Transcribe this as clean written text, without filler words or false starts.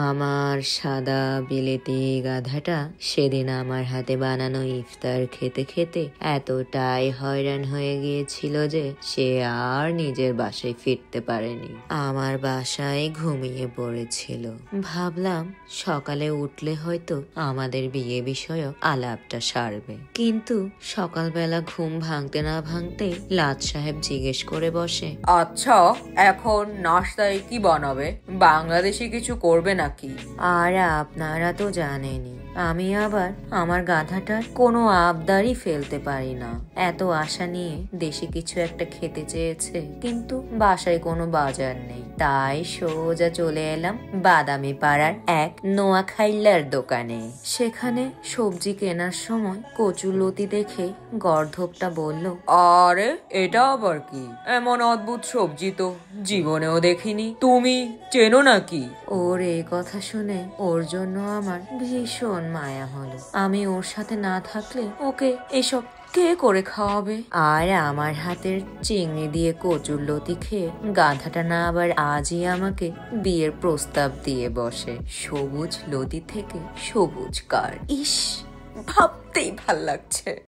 আমার সাদা বিলেতি গাধাটা সেদিন আমার হাতে বানানো ইফতার খেতে খেতে এতটাই হয়রান হয়ে গিয়েছিল যে সে আর নিজের বাসায় ফিরতে পারেনি। আমার বাসায় ঘুমিয়ে পড়েছিল। ভাবলাম সকালে উঠলে হয়তো আমাদের বিয়ে বিষয়ক আলাপটা সারবে, কিন্তু সকালবেলা ঘুম ভাঙতে না ভাঙতে লাট সাহেব জিজ্ঞেস করে বসে, আচ্ছা, এখন নাস্তায় কি বানাবে? বাংলাদেশি কিছু করবে নাকি? আর আপনারা তো জানেনই আমি আবার আমার গাধাটার কোনো আবদারই ফেলতে পারি না। এত আশা নিয়ে দেশি কিছু একটা খেতে চেয়েছে, কিন্তু বাসায় কোনো বাজার নেই। তাই সোজা চলে এলাম বাদামি পাড়ার এক নোয়াখাইলার দোকানে। সেখানে সবজি কেনার সময় কচুলতি দেখে গর্ধবটা বলল, আরে এটা আবার কি? এমন অদ্ভুত সবজি তো জীবনেও দেখিনি। তুমি চেনো নাকি? ওর এই কথা শুনে ওর জন্য আমার ভীষণ মায়া হলো। আমি ওর সাথে না থাকলে ওকে এসব কে করে খাওয়াবে? আর আমার হাতের চিংড়ি দিয়ে কচুর লতি খেয়ে গাধাটা না আবার আজই আমাকে বিয়ের প্রস্তাব দিয়ে বসে। সবুজ লতি থেকে সবুজ কার, ইস, ভাবতেই ভাল লাগছে।